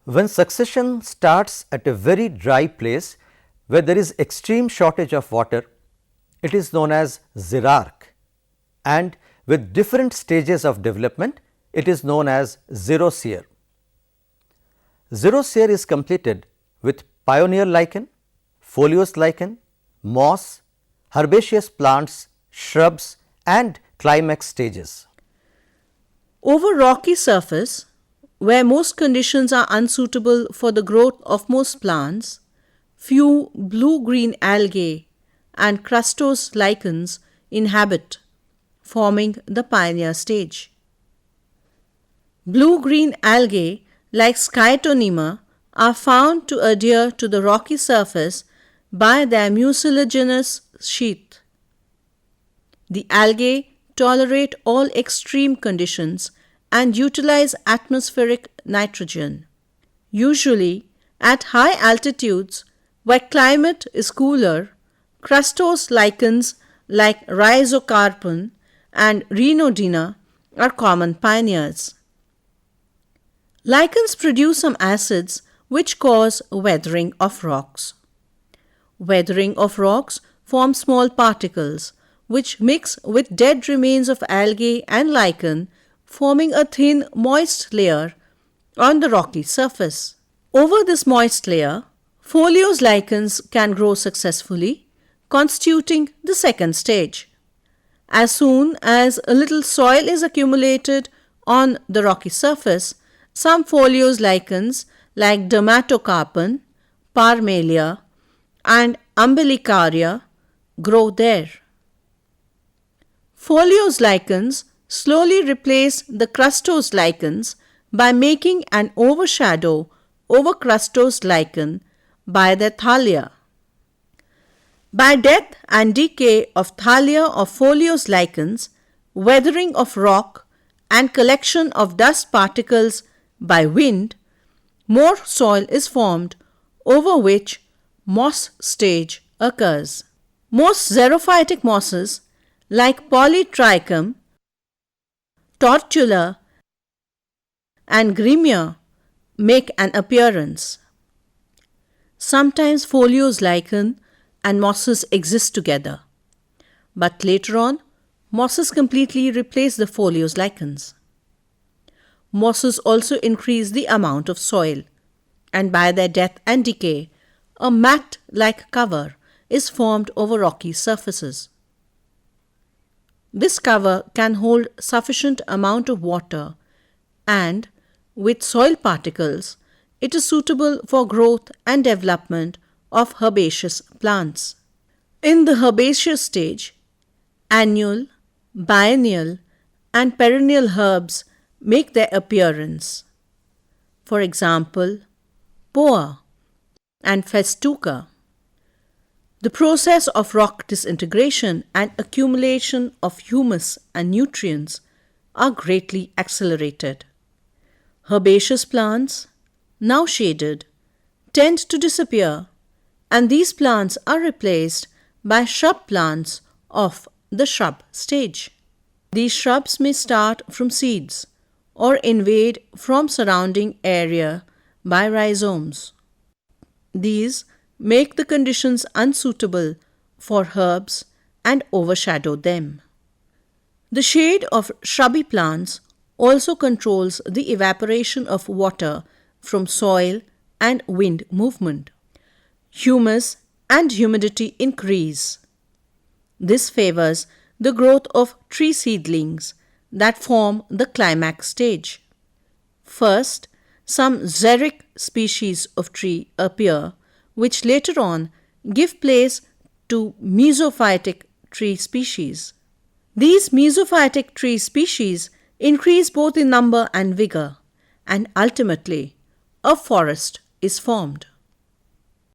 When succession starts at a very dry place where there is extreme shortage of water, it is known as xerarch, and with different stages of development, it is known as xerosear. Xerosear is completed with pioneer lichen, foliose lichen, moss, herbaceous plants, shrubs and climax stages. Over rocky surface, where most conditions are unsuitable for the growth of most plants, few blue-green algae and crustose lichens inhabit, forming the pioneer stage. Blue-green algae like Sciatonema are found to adhere to the rocky surface by their mucilaginous sheath. The algae tolerate all extreme conditions and utilize atmospheric nitrogen. Usually, at high altitudes where climate is cooler, crustose lichens like Rhizocarpon and Rhinodina are common pioneers. Lichens produce some acids which cause weathering of rocks. Weathering of rocks form small particles which mix with dead remains of algae and lichen, forming a thin, moist layer on the rocky surface. Over this moist layer, foliose lichens can grow successfully, constituting the second stage. As soon as a little soil is accumulated on the rocky surface, some foliose lichens like Dermatocarpon, Parmelia, and Umbilicaria grow there. Foliose lichens slowly replace the crustose lichens by making an overshadow over crustose lichen by their thalia. By death and decay of thalia of foliose lichens, weathering of rock and collection of dust particles by wind, more soil is formed over which moss stage occurs. Most xerophytic mosses like Polytrichum, Tortula and Gremia make an appearance. Sometimes foliose lichen and mosses exist together, but later on mosses completely replace the foliose lichens. Mosses also increase the amount of soil, and by their death and decay, a mat-like cover is formed over rocky surfaces. This cover can hold sufficient amount of water and, with soil particles, it is suitable for growth and development of herbaceous plants. In the herbaceous stage, annual, biennial and perennial herbs make their appearance. For example, Poa and Festuca. The process of rock disintegration and accumulation of humus and nutrients are greatly accelerated. Herbaceous plants, now shaded, tend to disappear, and these plants are replaced by shrub plants of the shrub stage. These shrubs may start from seeds or invade from surrounding area by rhizomes. These make the conditions unsuitable for herbs and overshadow them. The shade of shrubby plants also controls the evaporation of water from soil and wind movement. Humus and humidity increase. This favors the growth of tree seedlings that form the climax stage. First, some xeric species of tree appear, which later on give place to mesophytic tree species. These mesophytic tree species increase both in number and vigor, and ultimately a forest is formed.